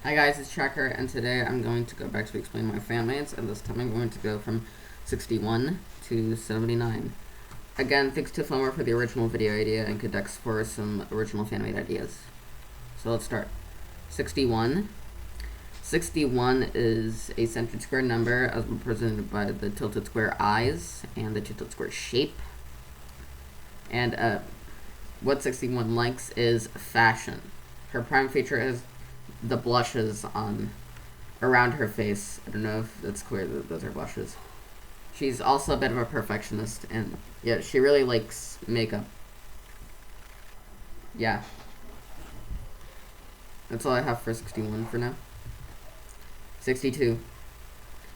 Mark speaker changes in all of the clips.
Speaker 1: Hi guys, it's Chracker, and today I'm going to go back to explain my Fanmades, and this time I'm going to go from 61 to 79. Again, thanks to Filmer for the original video idea and Cadex for some original Fanmade ideas. So let's start. 61. 61 is a centered square number as represented by the tilted square eyes and the tilted square shape. And what 61 likes is fashion. Her prime feature is the blushes on around her face. I don't know if that's clear that those are blushes. She's also a bit of a perfectionist, and yeah, she really likes makeup. Yeah. That's all I have for 61 for now. 62.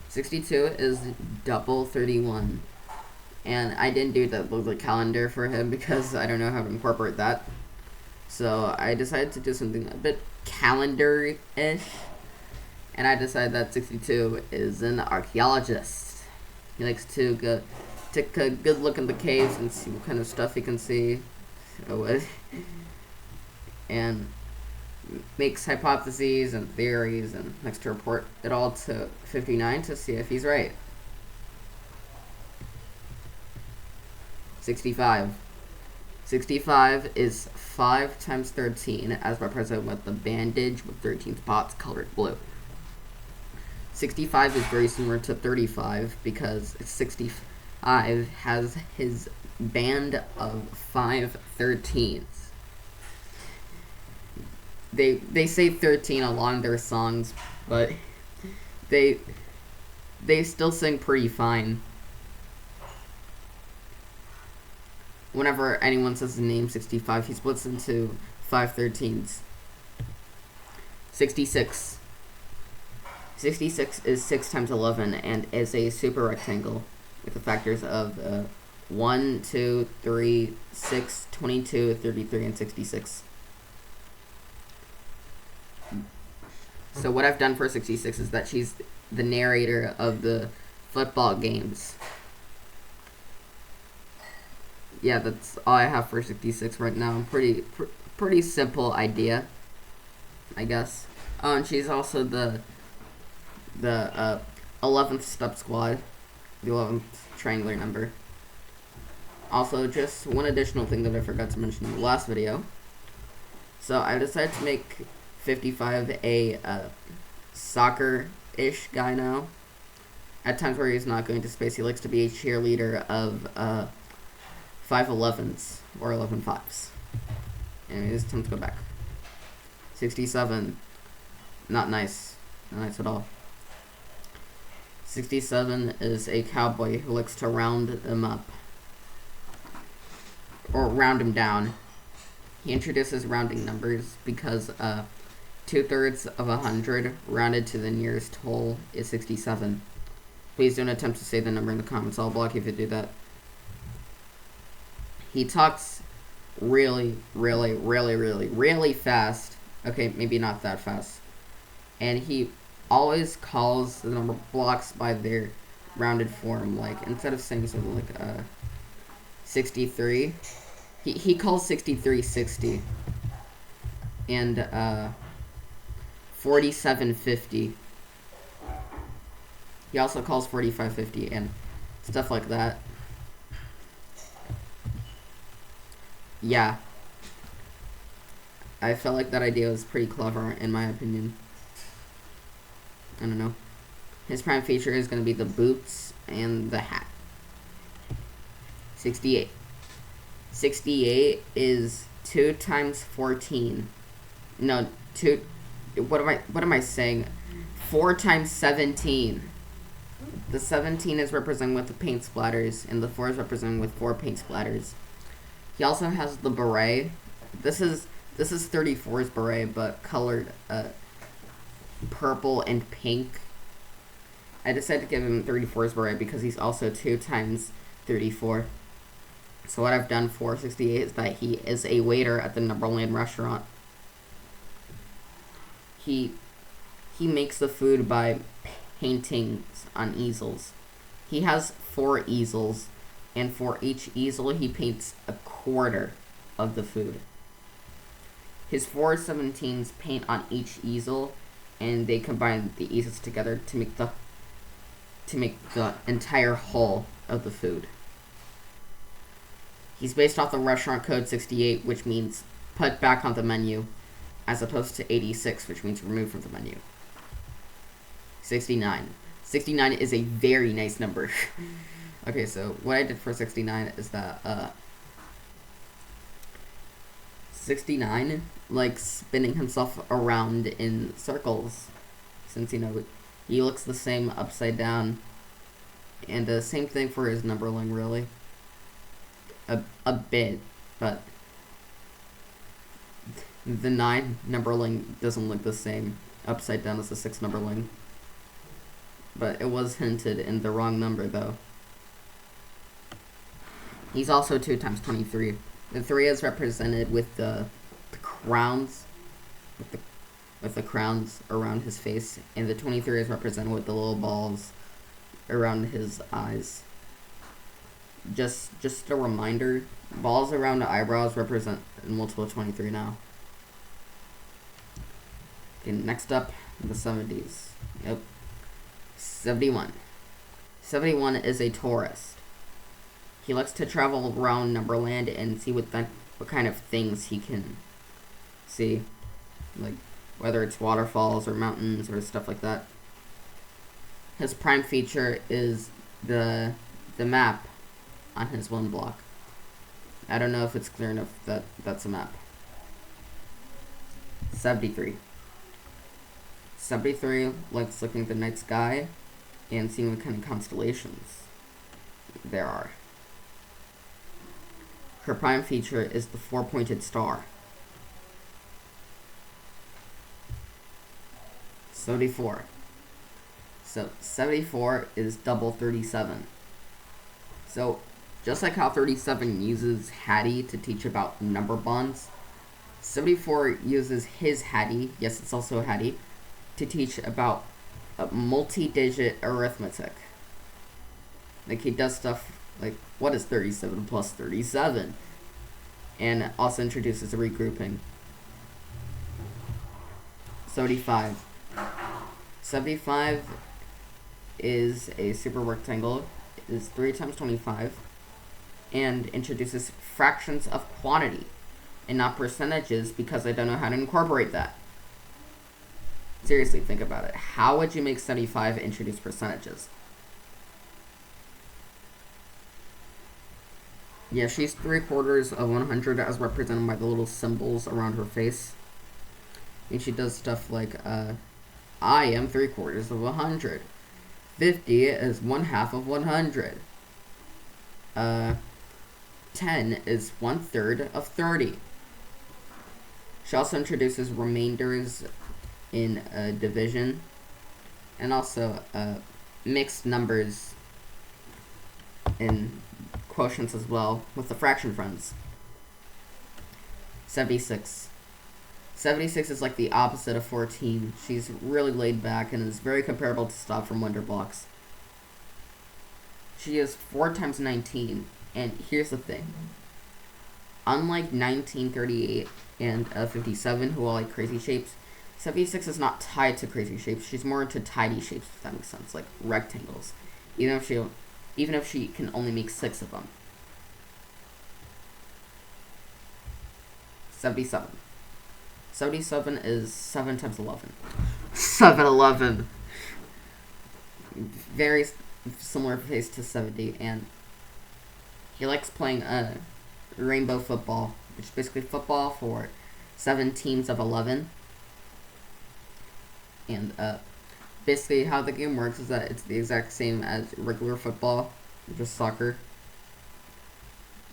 Speaker 1: 62 is double 31. And I didn't do the calendar for him because I don't know how to incorporate that. So I decided to do something a bit calendar-ish. And I decided that 62 is an archaeologist. He likes to take a good look in the caves and see what kind of stuff he can see. And makes hypotheses and theories and likes to report it all to 59 to see if he's right. 65. 65 is 5 times 13 as represented with the bandage with 13 spots colored blue. 65 is very similar to 35 because 65 has his band of 5 13s. They say 13 along their songs, but they still sing pretty fine. Whenever anyone says the name 65, he splits into 5 13s. 66. 66 is 6 times 11 and is a super rectangle with the factors of 1, 2, 3, 6, 22, 33, and 66. So what I've done for 66 is that she's the narrator of the football games. Yeah, that's all I have for 66 right now. Pretty simple idea, I guess. Oh, and she's also the 11th step squad, the 11th triangular number. Also, just one additional thing that I forgot to mention in the last video. So I decided to make 55 a soccer-ish guy now. At times where he's not going to space, he likes to be a cheerleader of 5'11s or 11'5s. Anyways, time to go back. 67. Not nice. Not nice at all. 67 is a cowboy who likes to round them up. Or round them down. He introduces rounding numbers because 2/3 of 100 rounded to the nearest whole is 67. Please don't attempt to say the number in the comments. I'll block you if you do that. He talks really fast. Okay, maybe not that fast. And he always calls the number blocks by their rounded form. Like, instead of saying something like 63, he calls 63 60. And 47 50. He also calls 45 50 and stuff like that. Yeah. I felt like that idea was pretty clever, in my opinion. I don't know. His prime feature is going to be the boots and the hat. 68. 68 is 2 times 14. No, 2... What am I saying? 4 times 17. The 17 is represented with the paint splatters, and the 4 is represented with 4 paint splatters. He also has the beret. This is 34's beret, but colored purple and pink. I decided to give him 34's beret because he's also 2 times 34. So what I've done for 68 is that he is a waiter at the Numberland restaurant. He makes the food by paintings on easels. He has 4 easels, and for each easel he paints a quarter of the food. His 4 17s paint on each easel and they combine the E's together to make the entire whole of the food. He's based off the restaurant code 68, which means put back on the menu, as opposed to 86, which means remove from the menu. 69. 69 is a very nice number. Okay, so what I did for 69 is that 69 likes spinning himself around in circles, since, you know, he looks the same upside down. And same thing for his numberling, really. A bit, but the 9 numberling doesn't look the same upside down as the 6 numberling. But it was hinted in the wrong number, though. He's also 2 times 23. The 3 is represented with the crowns, with the crowns around his face, and the 23 is represented with the little balls around his eyes. Just a reminder, balls around the eyebrows represent a multiple of 23 now. Okay, next up, the 70s. Yep. 71. 71 is a tourist. He likes to travel around Numberland and see what kind of things he can see. Like, whether it's waterfalls or mountains or stuff like that. His prime feature is the map on his 1 block. I don't know if it's clear enough that that's a map. 73. 73 likes looking at the night sky and seeing what kind of constellations there are. Her prime feature is the 4-pointed star. 74. So 74 is double 37. So just like how 37 uses Hattie to teach about number bonds, 74 uses his Hattie, yes, it's also a Hattie, to teach about multi-digit arithmetic. Like, he does stuff like, what is 37 plus 37? And also introduces a regrouping. 75. 75 is a super rectangle. It is 3 times 25. And introduces fractions of quantity and not percentages, because I don't know how to incorporate that. Seriously, think about it. How would you make 75 introduce percentages? Yeah, she's 3/4 of 100 as represented by the little symbols around her face. And she does stuff like, I am 3/4 of 100. 50 is 1/2 of 100. 10 is 1/3 of 30. She also introduces remainders in division, and also mixed numbers in quotients as well, with the fraction friends. 76. 76 is like the opposite of 14. She's really laid back and is very comparable to Stop from Numberblocks. She is 4 times 19, and here's the thing. Unlike 1938 and 57, who all like crazy shapes, 76 is not tied to crazy shapes. She's more into tidy shapes, if that makes sense, like rectangles. Even if she can only make 6 of them. 77. 77 is 7 times 11. 711. Very similar face to 70, and he likes playing rainbow football, which is basically football for 7 teams of 11. And basically how the game works is that it's the exact same as regular football, just soccer.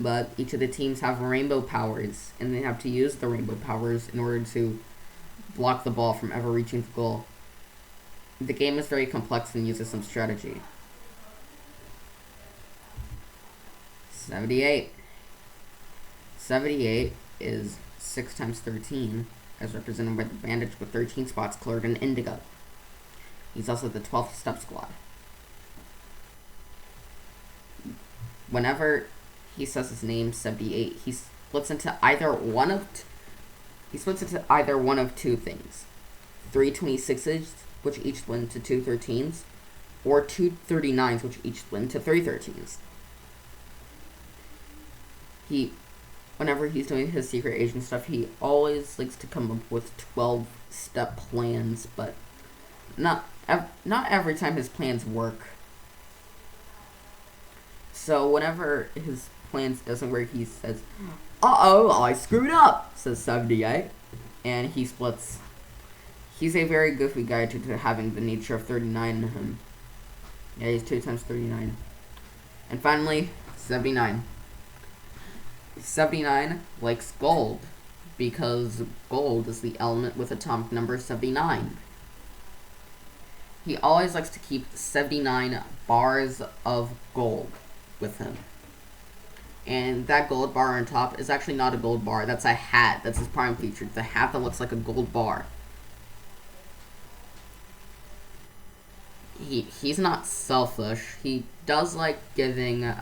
Speaker 1: But each of the teams have rainbow powers, and they have to use the rainbow powers in order to block the ball from ever reaching the goal. The game is very complex and uses some strategy. 78. 78 is 6 times 13, as represented by the bandage with 13 spots colored in indigo. He's also the 12th step squad. Whenever he says his name, 78, he splits into either one of two things. 3 26s, which each went to 2 13s, or 2 39s, which each went to 3 13s. Whenever he's doing his secret agent stuff, he always likes to come up with 12-step plans, but not every time his plans work. So whenever his plans doesn't work, he says, "Uh-oh, I screwed up," says 78, and he splits. He's a very goofy guy due to having the nature of 39 in him. Yeah, he's 2 times 39. And finally, 79. 79 likes gold, because gold is the element with atomic number 79. He always likes to keep 79 bars of gold with him. And that gold bar on top is actually not a gold bar, that's a hat. That's his prime feature. It's a hat that looks like a gold bar. He's not selfish. He does like giving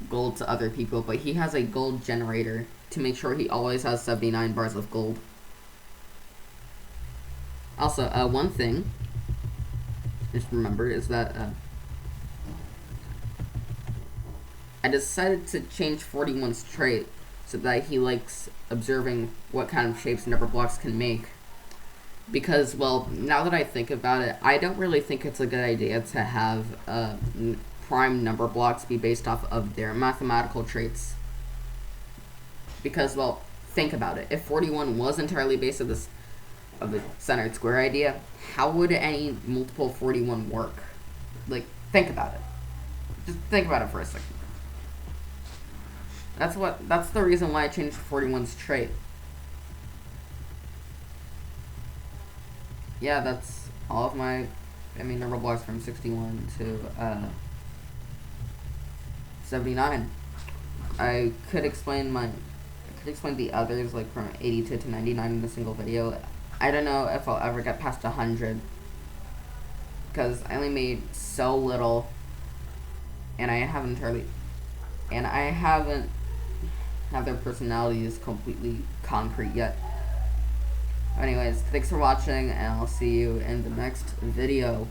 Speaker 1: gold to other people, but he has a gold generator to make sure he always has 79 bars of gold. Also, one thing just remember is that I decided to change 41's trait so that he likes observing what kind of shapes Numberblocks can make. Because, well, now that I think about it, I don't really think it's a good idea to have prime Numberblocks be based off of their mathematical traits. Because, well, think about it. If 41 was entirely based on this of the centered square idea, how would any multiple 41 work? Like, think about it. Just think about it for a second. That's the reason why I changed 41's trait. Yeah, that's all of my, Numberblocks from 61 to 79. I could explain the others, like from 82 to 99 in a single video. I don't know if I'll ever get past 100, because I only made so little, and I haven't have their personalities completely concrete yet. Anyways, thanks for watching, and I'll see you in the next video.